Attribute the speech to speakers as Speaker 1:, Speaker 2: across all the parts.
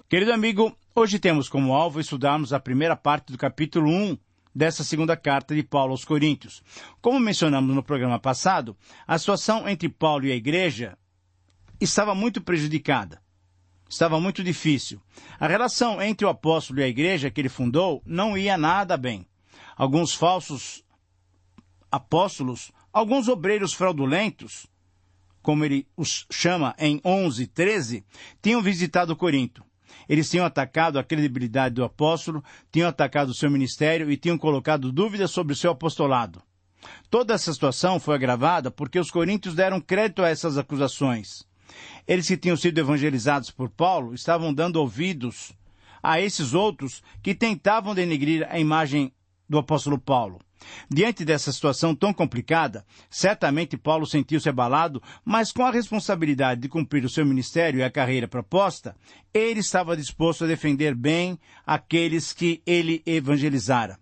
Speaker 1: Querido amigo, hoje temos como alvo estudarmos a primeira parte do capítulo 1 dessa segunda carta de Paulo aos Coríntios. Como mencionamos no programa passado, a situação entre Paulo e a igreja estava muito prejudicada. Estava muito difícil. A relação entre o apóstolo e a igreja que ele fundou não ia nada bem. Alguns falsos apóstolos, alguns obreiros fraudulentos, como ele os chama em 11:13, tinham visitado Corinto. Eles tinham atacado a credibilidade do apóstolo, tinham atacado o seu ministério e tinham colocado dúvidas sobre o seu apostolado. Toda essa situação foi agravada porque os coríntios deram crédito a essas acusações. Eles que tinham sido evangelizados por Paulo estavam dando ouvidos a esses outros que tentavam denegrir a imagem do apóstolo Paulo. Diante dessa situação tão complicada, certamente Paulo sentiu-se abalado, mas com a responsabilidade de cumprir o seu ministério e a carreira proposta, ele estava disposto a defender bem aqueles que ele evangelizara.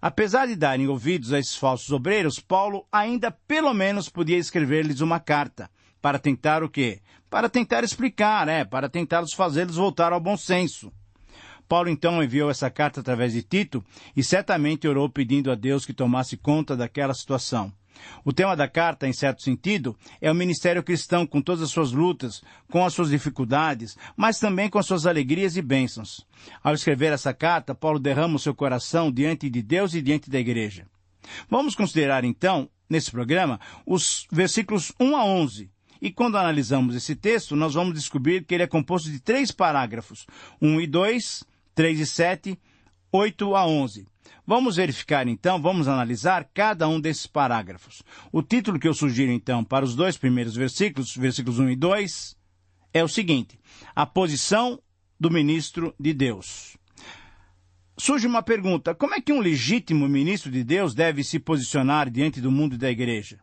Speaker 1: Apesar de darem ouvidos a esses falsos obreiros, Paulo ainda pelo menos podia escrever-lhes uma carta. Para tentar o quê? Para tentar explicar, para tentá-los fazê-los voltar ao bom senso. Paulo então enviou essa carta através de Tito e certamente orou pedindo a Deus que tomasse conta daquela situação. O tema da carta, em certo sentido, é o ministério cristão com todas as suas lutas, com as suas dificuldades, mas também com as suas alegrias e bênçãos. Ao escrever essa carta, Paulo derrama o seu coração diante de Deus e diante da igreja. Vamos considerar então, nesse programa, os versículos 1 a 11. E quando analisamos esse texto, nós vamos descobrir que ele é composto de 3 parágrafos, 1 e 2, 3 e 7, 8 a 11. Vamos verificar então, vamos analisar cada um desses parágrafos. O título que eu sugiro então para os 2 primeiros versículos, versículos 1 e 2, é o seguinte: a posição do ministro de Deus. Surge uma pergunta: como é que um legítimo ministro de Deus deve se posicionar diante do mundo e da igreja?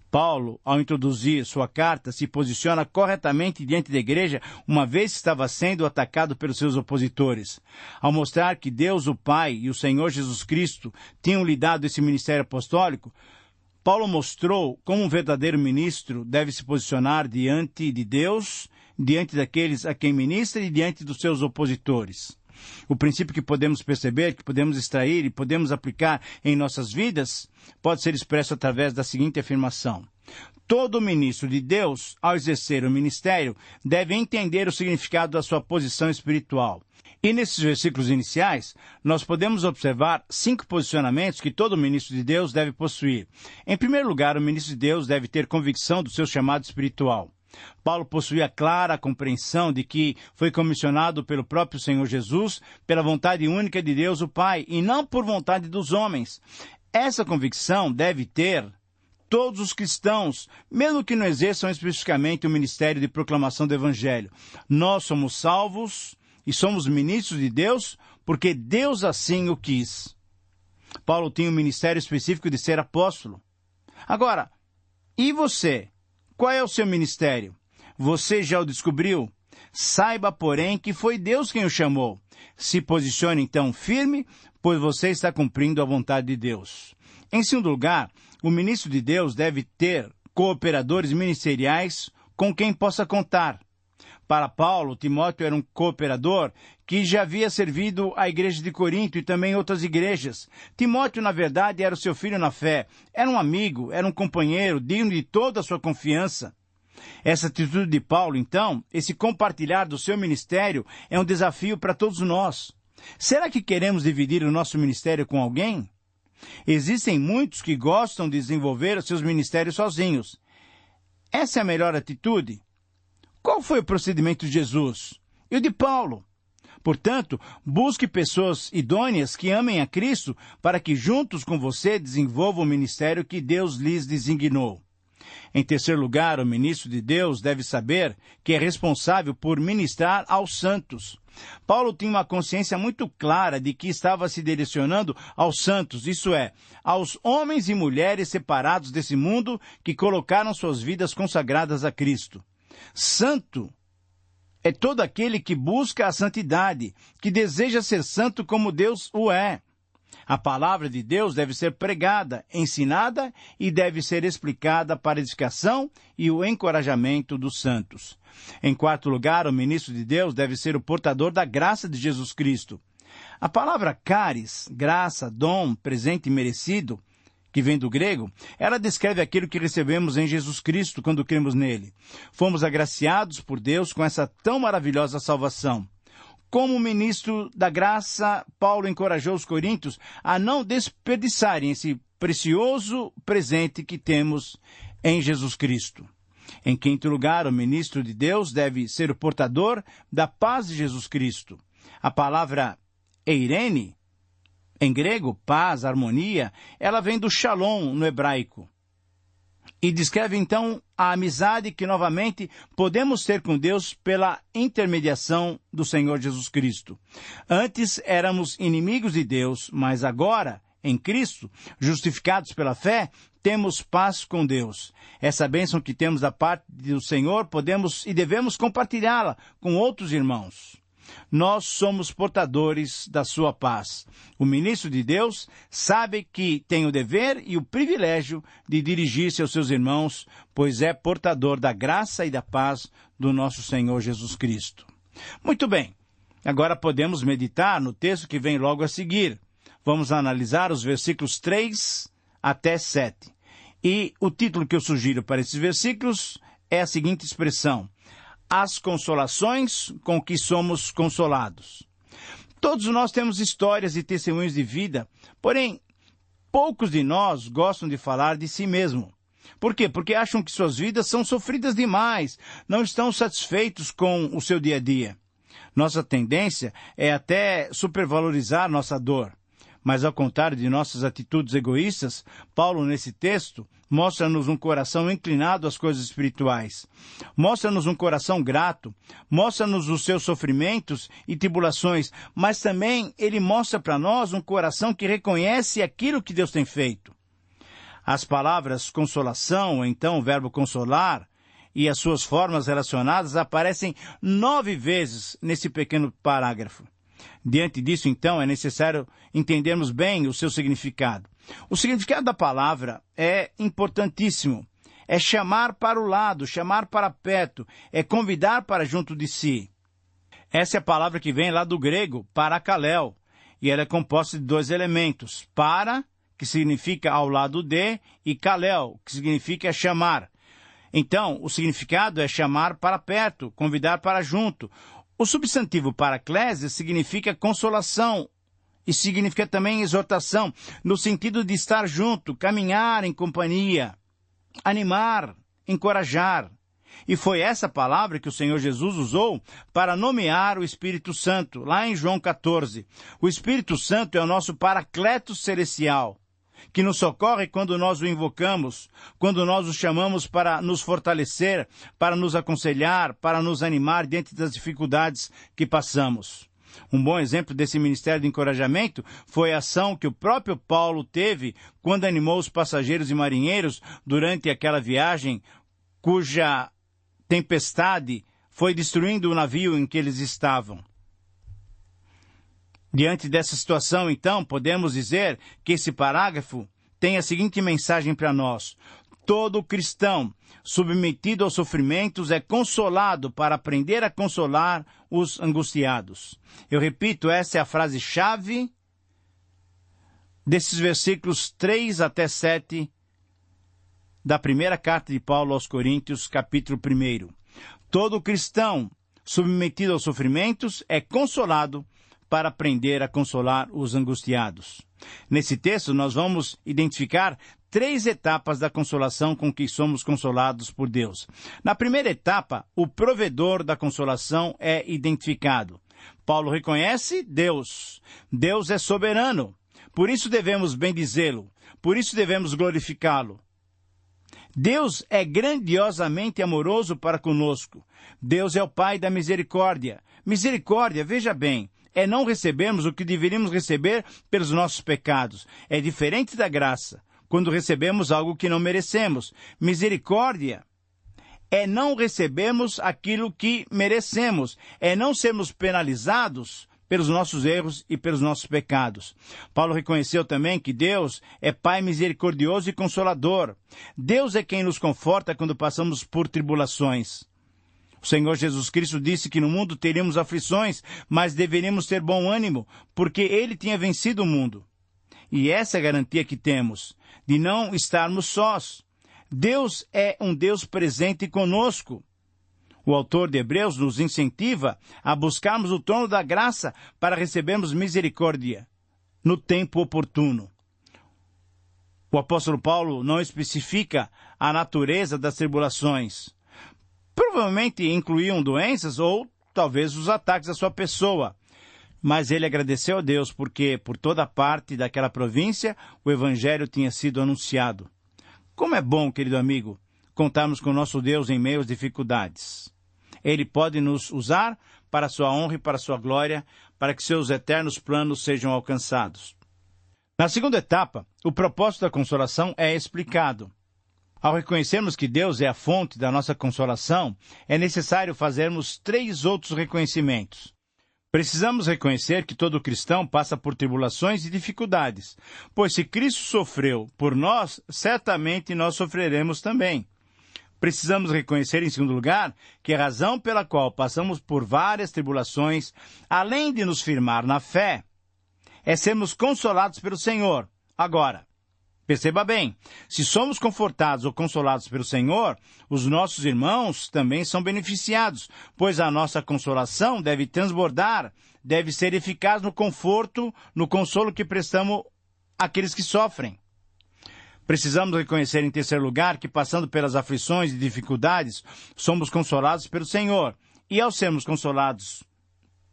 Speaker 1: Paulo, ao introduzir sua carta, se posiciona corretamente diante da igreja, uma vez que estava sendo atacado pelos seus opositores. Ao mostrar que Deus, o Pai e o Senhor Jesus Cristo tinham lhe dado esse ministério apostólico, Paulo mostrou como um verdadeiro ministro deve se posicionar diante de Deus, diante daqueles a quem ministra e diante dos seus opositores. O princípio que podemos perceber, que podemos extrair e podemos aplicar em nossas vidas, pode ser expresso através da seguinte afirmação: todo ministro de Deus, ao exercer o ministério, deve entender o significado da sua posição espiritual. E nesses versículos iniciais, nós podemos observar 5 posicionamentos que todo ministro de Deus deve possuir. Em primeiro lugar, o ministro de Deus deve ter convicção do seu chamado espiritual. Paulo possuía clara compreensão de que foi comissionado pelo próprio Senhor Jesus, pela vontade única de Deus o Pai, e não por vontade dos homens. Essa convicção deve ter todos os cristãos, mesmo que não exerçam especificamente o ministério de proclamação do Evangelho. Nós somos salvos e somos ministros de Deus porque Deus assim o quis. Paulo tinha um ministério específico de ser apóstolo. Agora, e você? Qual é o seu ministério? Você já o descobriu? Saiba, porém, que foi Deus quem o chamou. Se posicione, então, firme, pois você está cumprindo a vontade de Deus. Em segundo lugar, o ministro de Deus deve ter cooperadores ministeriais com quem possa contar. Para Paulo, Timóteo era um cooperador que já havia servido à igreja de Corinto e também outras igrejas. Timóteo, na verdade, era o seu filho na fé. Era um amigo, era um companheiro, digno de toda a sua confiança. Essa atitude de Paulo, então, esse compartilhar do seu ministério, é um desafio para todos nós. Será que queremos dividir o nosso ministério com alguém? Existem muitos que gostam de desenvolver os seus ministérios sozinhos. Essa é a melhor atitude? Qual foi o procedimento de Jesus? E o de Paulo? Portanto, busque pessoas idôneas que amem a Cristo para que juntos com você desenvolvam o ministério que Deus lhes designou. Em terceiro lugar, o ministro de Deus deve saber que é responsável por ministrar aos santos. Paulo tinha uma consciência muito clara de que estava se direcionando aos santos, isso é, aos homens e mulheres separados desse mundo que colocaram suas vidas consagradas a Cristo. Santo é todo aquele que busca a santidade, que deseja ser santo como Deus o é. A palavra de Deus deve ser pregada, ensinada e deve ser explicada para a edificação e o encorajamento dos santos. Em quarto lugar, o ministro de Deus deve ser o portador da graça de Jesus Cristo. A palavra charis, graça, dom, presente merecido, que vem do grego, ela descreve aquilo que recebemos em Jesus Cristo quando cremos nele. Fomos agraciados por Deus com essa tão maravilhosa salvação. Como ministro da graça, Paulo encorajou os coríntios a não desperdiçarem esse precioso presente que temos em Jesus Cristo. Em quinto lugar, o ministro de Deus deve ser o portador da paz de Jesus Cristo. A palavra eirene, em grego, paz, harmonia, ela vem do shalom no hebraico. E descreve então a amizade que novamente podemos ter com Deus pela intermediação do Senhor Jesus Cristo. Antes éramos inimigos de Deus, mas agora, em Cristo, justificados pela fé, temos paz com Deus. Essa bênção que temos da parte do Senhor, podemos e devemos compartilhá-la com outros irmãos. Nós somos portadores da sua paz. O ministro de Deus sabe que tem o dever e o privilégio de dirigir-se aos seus irmãos, pois é portador da graça e da paz do nosso Senhor Jesus Cristo. Muito bem, agora podemos meditar no texto que vem logo a seguir. Vamos analisar os versículos 3 até 7. E o título que eu sugiro para esses versículos é a seguinte expressão: as consolações com que somos consolados. Todos nós temos histórias e testemunhos de vida, porém, poucos de nós gostam de falar de si mesmo. Por quê? Porque acham que suas vidas são sofridas demais, não estão satisfeitos com o seu dia a dia. Nossa tendência é até supervalorizar nossa dor. Mas ao contrário de nossas atitudes egoístas, Paulo, nesse texto, mostra-nos um coração inclinado às coisas espirituais. Mostra-nos um coração grato, mostra-nos os seus sofrimentos e tribulações, mas também ele mostra para nós um coração que reconhece aquilo que Deus tem feito. As palavras consolação, então o verbo consolar, e as suas formas relacionadas aparecem 9 vezes nesse pequeno parágrafo. Diante disso, então, é necessário entendermos bem o seu significado. O significado da palavra é importantíssimo. É chamar para o lado, chamar para perto, é convidar para junto de si. Essa é a palavra que vem lá do grego, paracaléu, e ela é composta de 2 elementos: para, que significa ao lado de, e kaléu, que significa chamar. Então, o significado é chamar para perto, convidar para junto. O substantivo paraclésia significa consolação e significa também exortação, no sentido de estar junto, caminhar em companhia, animar, encorajar. E foi essa palavra que o Senhor Jesus usou para nomear o Espírito Santo, lá em João 14. O Espírito Santo é o nosso paracleto celestial, que nos socorre quando nós o invocamos, quando nós o chamamos para nos fortalecer, para nos aconselhar, para nos animar diante das dificuldades que passamos. Um bom exemplo desse ministério de encorajamento foi a ação que o próprio Paulo teve quando animou os passageiros e marinheiros durante aquela viagem cuja tempestade foi destruindo o navio em que eles estavam. Diante dessa situação, então, podemos dizer que esse parágrafo tem a seguinte mensagem para nós: todo cristão submetido aos sofrimentos é consolado para aprender a consolar os angustiados. Eu repito, essa é a frase-chave desses versículos 3 até 7 da primeira carta de Paulo aos Coríntios, capítulo 1. Todo cristão submetido aos sofrimentos é consolado para aprender a consolar os angustiados. Nesse texto, nós vamos identificar 3 etapas da consolação com que somos consolados por Deus. Na primeira etapa, o provedor da consolação é identificado. Paulo reconhece Deus. Deus é soberano. Por isso devemos bendizê-lo. Por isso devemos glorificá-lo. Deus é grandiosamente amoroso para conosco. Deus é o Pai da misericórdia. Misericórdia, veja bem, é não recebermos o que deveríamos receber pelos nossos pecados. É diferente da graça, quando recebemos algo que não merecemos. Misericórdia é não recebermos aquilo que merecemos, é não sermos penalizados pelos nossos erros e pelos nossos pecados. Paulo reconheceu também que Deus é Pai misericordioso e consolador. Deus é quem nos conforta quando passamos por tribulações. O Senhor Jesus Cristo disse que no mundo teríamos aflições, mas deveríamos ter bom ânimo, porque Ele tinha vencido o mundo. E essa é a garantia que temos, de não estarmos sós. Deus é um Deus presente conosco. O autor de Hebreus nos incentiva a buscarmos o trono da graça para recebermos misericórdia no tempo oportuno. O apóstolo Paulo não especifica a natureza das tribulações. Provavelmente incluíam doenças ou talvez os ataques à sua pessoa. Mas ele agradeceu a Deus porque por toda parte daquela província o evangelho tinha sido anunciado. Como é bom, querido amigo, contarmos com nosso Deus em meio às dificuldades. Ele pode nos usar para a sua honra e para a sua glória, para que seus eternos planos sejam alcançados. Na segunda etapa, o propósito da consolação é explicado. Ao reconhecermos que Deus é a fonte da nossa consolação, é necessário fazermos 3 outros reconhecimentos. Precisamos reconhecer que todo cristão passa por tribulações e dificuldades, pois se Cristo sofreu por nós, certamente nós sofreremos também. Precisamos reconhecer, em segundo lugar, que a razão pela qual passamos por várias tribulações, além de nos firmar na fé, é sermos consolados pelo Senhor. Agora, perceba bem, se somos confortados ou consolados pelo Senhor, os nossos irmãos também são beneficiados, pois a nossa consolação deve transbordar, deve ser eficaz no conforto, no consolo que prestamos àqueles que sofrem. Precisamos reconhecer, em terceiro lugar, que passando pelas aflições e dificuldades, somos consolados pelo Senhor. E ao sermos consolados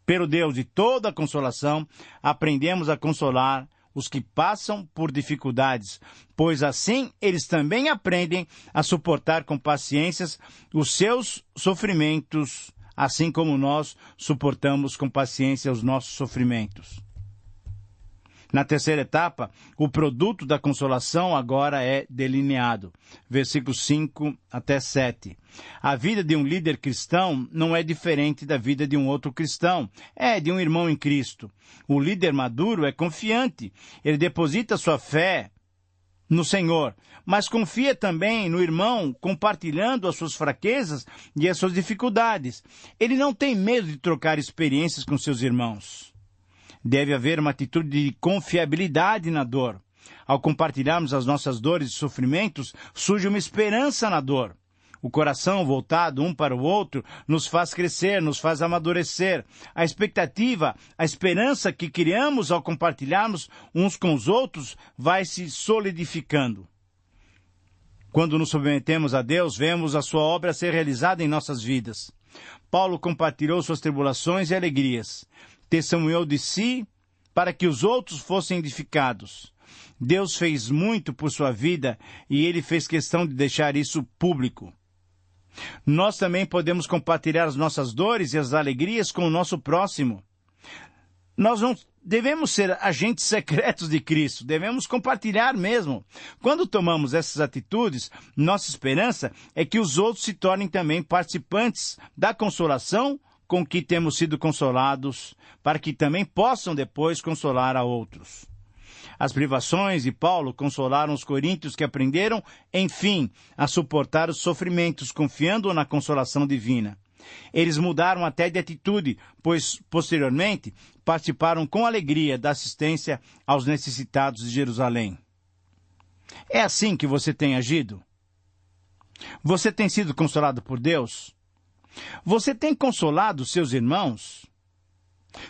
Speaker 1: pelo Deus de toda a consolação, aprendemos a consolar os que passam por dificuldades, pois assim eles também aprendem a suportar com paciência os seus sofrimentos, assim como nós suportamos com paciência os nossos sofrimentos. Na terceira etapa, o produto da consolação agora é delineado. Versículos 5 até 7. A vida de um líder cristão não é diferente da vida de um outro cristão. É de um irmão em Cristo. O líder maduro é confiante. Ele deposita sua fé no Senhor, mas confia também no irmão, compartilhando as suas fraquezas e as suas dificuldades. Ele não tem medo de trocar experiências com seus irmãos. Deve haver uma atitude de confiabilidade na dor. Ao compartilharmos as nossas dores e sofrimentos, surge uma esperança na dor. O coração voltado um para o outro nos faz crescer, nos faz amadurecer. A expectativa, a esperança que criamos ao compartilharmos uns com os outros vai se solidificando. Quando nos submetemos a Deus, vemos a sua obra ser realizada em nossas vidas. Paulo compartilhou suas tribulações e alegrias. Testemunhou de si para que os outros fossem edificados. Deus fez muito por sua vida e ele fez questão de deixar isso público. Nós também podemos compartilhar as nossas dores e as alegrias com o nosso próximo. Nós não devemos ser agentes secretos de Cristo, devemos compartilhar mesmo. Quando tomamos essas atitudes, nossa esperança é que os outros se tornem também participantes da consolação com que temos sido consolados, para que também possam depois consolar a outros. As privações de Paulo consolaram os coríntios que aprenderam, enfim, a suportar os sofrimentos, confiando na consolação divina. Eles mudaram até de atitude, pois, posteriormente, participaram com alegria da assistência aos necessitados de Jerusalém. É assim que você tem agido? Você tem sido consolado por Deus? Você tem consolado seus irmãos?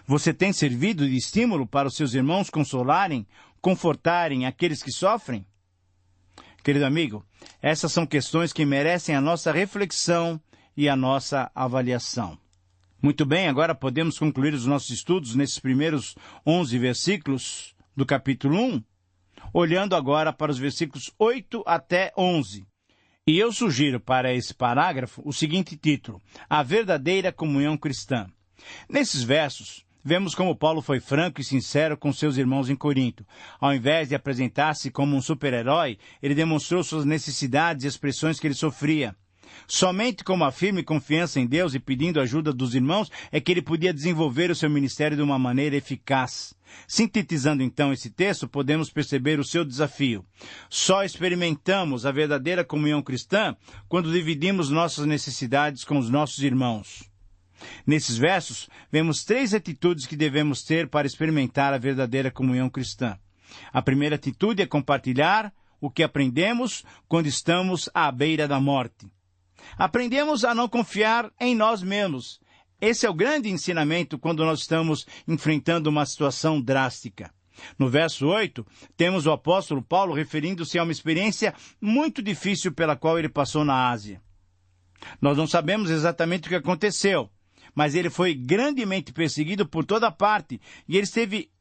Speaker 1: Você tem servido de estímulo para os seus irmãos consolarem, confortarem aqueles que sofrem? Querido amigo, essas são questões que merecem a nossa reflexão e a nossa avaliação. Muito bem, agora podemos concluir os nossos estudos nesses primeiros 11 versículos do capítulo 1, olhando agora para os versículos 8 até 11. E eu sugiro para esse parágrafo o seguinte título: A verdadeira comunhão cristã. Nesses versos, vemos como Paulo foi franco e sincero com seus irmãos em Corinto. Ao invés de apresentar-se como um super-herói, ele demonstrou suas necessidades e as pressões que ele sofria. Somente com uma firme confiança em Deus e pedindo ajuda dos irmãos é que ele podia desenvolver o seu ministério de uma maneira eficaz. Sintetizando então esse texto, podemos perceber o seu desafio. Só experimentamos a verdadeira comunhão cristã quando dividimos nossas necessidades com os nossos irmãos. Nesses versos, vemos 3 atitudes que devemos ter para experimentar a verdadeira comunhão cristã. A primeira atitude é compartilhar o que aprendemos quando estamos à beira da morte. Aprendemos a não confiar em nós mesmos. Esse é o grande ensinamento quando nós estamos enfrentando uma situação drástica. No verso 8, temos o apóstolo Paulo referindo-se a uma experiência muito difícil pela qual ele passou na Ásia. Nós não sabemos exatamente o que aconteceu, mas ele foi grandemente perseguido por toda parte e ele esteve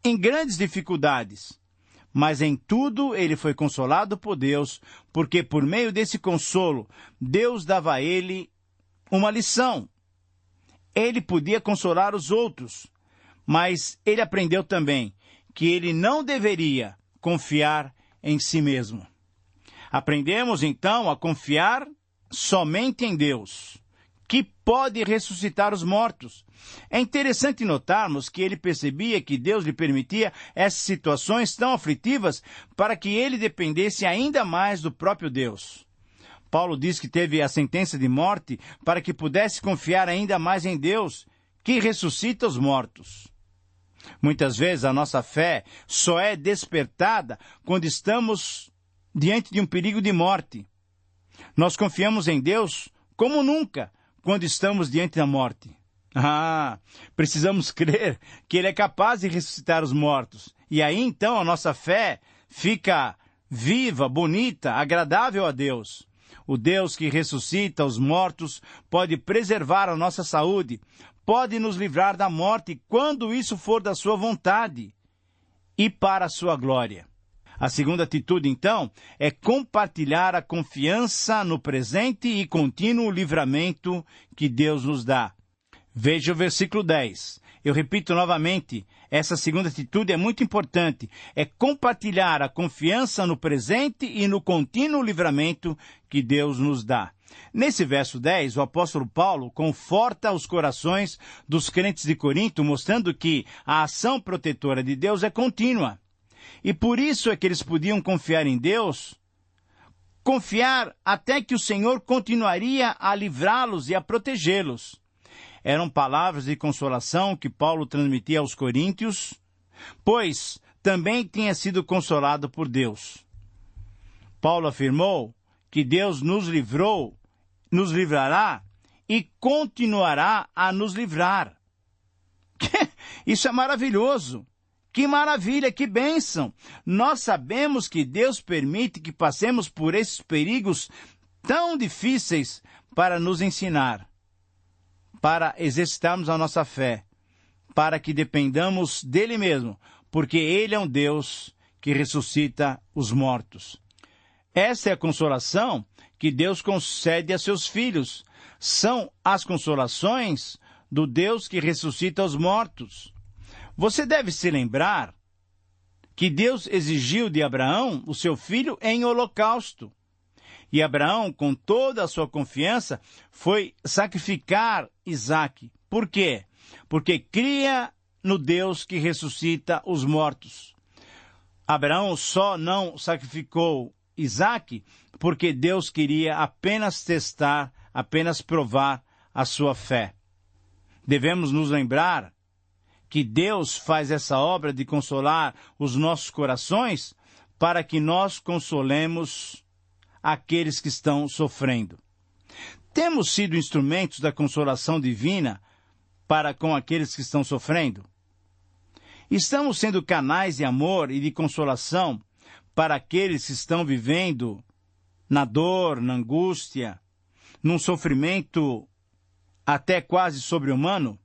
Speaker 1: em grandes dificuldades. Mas em tudo ele foi consolado por Deus, porque por meio desse consolo, Deus dava a ele uma lição. Ele podia consolar os outros, mas ele aprendeu também que ele não deveria confiar em si mesmo. Aprendemos então a confiar somente em Deus, que pode ressuscitar os mortos. É interessante notarmos que ele percebia que Deus lhe permitia essas situações tão aflitivas para que ele dependesse ainda mais do próprio Deus. Paulo diz que teve a sentença de morte para que pudesse confiar ainda mais em Deus, que ressuscita os mortos. Muitas vezes a nossa fé só é despertada quando estamos diante de um perigo de morte. Nós confiamos em Deus como nunca quando estamos diante da morte. Precisamos crer que Ele é capaz de ressuscitar os mortos. E aí então a nossa fé fica viva, bonita, agradável a Deus. O Deus que ressuscita os mortos pode preservar a nossa saúde, pode nos livrar da morte quando isso for da sua vontade e para a sua glória. A segunda atitude, então, é compartilhar a confiança no presente e contínuo livramento que Deus nos dá. Veja o versículo 10. Eu repito novamente, essa segunda atitude é muito importante. É compartilhar a confiança no presente e no contínuo livramento que Deus nos dá. Nesse verso 10, o apóstolo Paulo conforta os corações dos crentes de Corinto, mostrando que a ação protetora de Deus é contínua. E por isso é que eles podiam confiar em Deus, confiar até que o Senhor continuaria a livrá-los e a protegê-los. Eram palavras de consolação que Paulo transmitia aos coríntios, pois também tinha sido consolado por Deus. Paulo afirmou que Deus nos livrou, nos livrará e continuará a nos livrar. Isso é maravilhoso! Que maravilha, que bênção! Nós sabemos que Deus permite que passemos por esses perigos tão difíceis para nos ensinar, para exercitarmos a nossa fé, para que dependamos dele mesmo, porque ele é um Deus que ressuscita os mortos. Essa é a consolação que Deus concede a seus filhos. São as consolações do Deus que ressuscita os mortos. Você deve se lembrar que Deus exigiu de Abraão o seu filho em holocausto. E Abraão, com toda a sua confiança, foi sacrificar Isaque. Por quê? Porque cria no Deus que ressuscita os mortos. Abraão só não sacrificou Isaque porque Deus queria apenas testar, apenas provar a sua fé. Devemos nos lembrar que Deus faz essa obra de consolar os nossos corações para que nós consolemos aqueles que estão sofrendo. Temos sido instrumentos da consolação divina para com aqueles que estão sofrendo? Estamos sendo canais de amor e de consolação para aqueles que estão vivendo na dor, na angústia, num sofrimento até quase sobre-humano?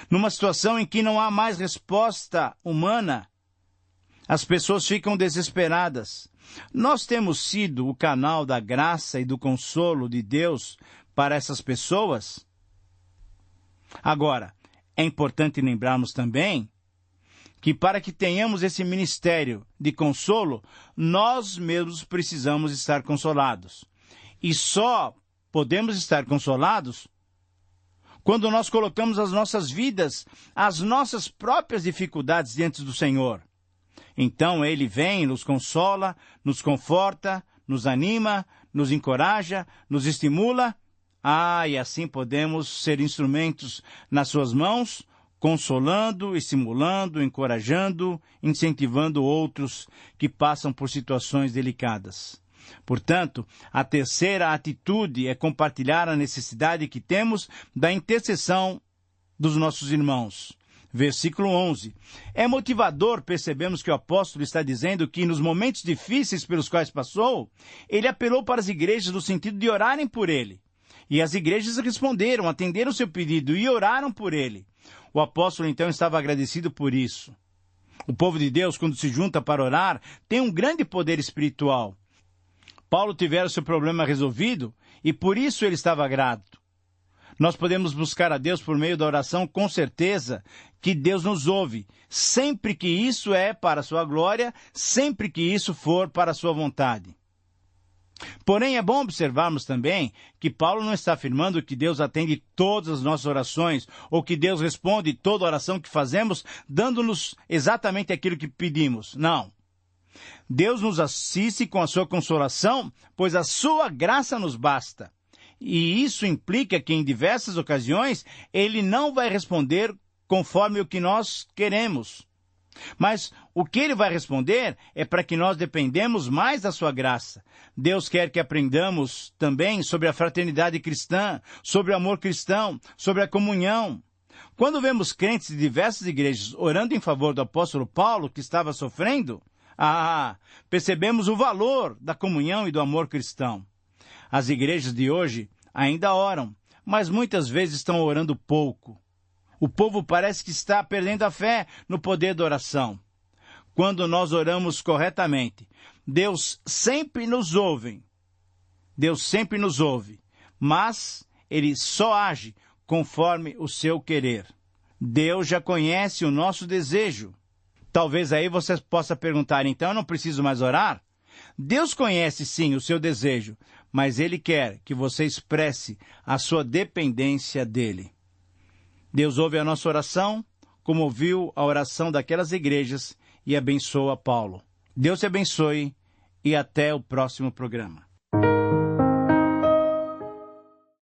Speaker 1: Numa situação em que não há mais resposta humana, as pessoas ficam desesperadas. Nós temos sido o canal da graça e do consolo de Deus para essas pessoas? Agora, é importante lembrarmos também que para que tenhamos esse ministério de consolo, nós mesmos precisamos estar consolados. E só podemos estar consolados quando nós colocamos as nossas vidas, as nossas próprias dificuldades diante do Senhor. Então Ele vem, nos consola, nos conforta, nos anima, nos encoraja, nos estimula. E assim podemos ser instrumentos nas suas mãos, consolando, estimulando, encorajando, incentivando outros que passam por situações delicadas. Portanto, a terceira atitude é compartilhar a necessidade que temos da intercessão dos nossos irmãos. Versículo 11. É motivador, percebemos que o apóstolo está dizendo que nos momentos difíceis pelos quais passou, ele apelou para as igrejas no sentido de orarem por ele. E as igrejas responderam, atenderam o seu pedido e oraram por ele. O apóstolo então estava agradecido por isso. O povo de Deus, quando se junta para orar, tem um grande poder espiritual. Paulo tivera o seu problema resolvido e por isso ele estava grato. Nós podemos buscar a Deus por meio da oração com certeza que Deus nos ouve, sempre que isso é para a sua glória, sempre que isso for para a sua vontade. Porém, é bom observarmos também que Paulo não está afirmando que Deus atende todas as nossas orações, ou que Deus responde toda oração que fazemos, dando-nos exatamente aquilo que pedimos. Não. Deus nos assiste com a sua consolação, pois a sua graça nos basta. E isso implica que em diversas ocasiões Ele não vai responder conforme o que nós queremos. Mas o que Ele vai responder é para que nós dependemos mais da sua graça. Deus quer que aprendamos também sobre a fraternidade cristã, sobre o amor cristão, sobre a comunhão. Quando vemos crentes de diversas igrejas orando em favor do apóstolo Paulo, que estava sofrendo, percebemos o valor da comunhão e do amor cristão. As igrejas de hoje ainda oram, mas muitas vezes estão orando pouco. O povo parece que está perdendo a fé no poder da oração. Quando nós oramos corretamente, Deus sempre nos ouve. Deus sempre nos ouve, mas Ele só age conforme o seu querer. Deus já conhece o nosso desejo. Talvez aí você possa perguntar, então eu não preciso mais orar? Deus conhece sim o seu desejo, mas Ele quer que você expresse a sua dependência dEle. Deus ouve a nossa oração, como ouviu a oração daquelas igrejas e abençoa Paulo. Deus te abençoe e até o próximo programa.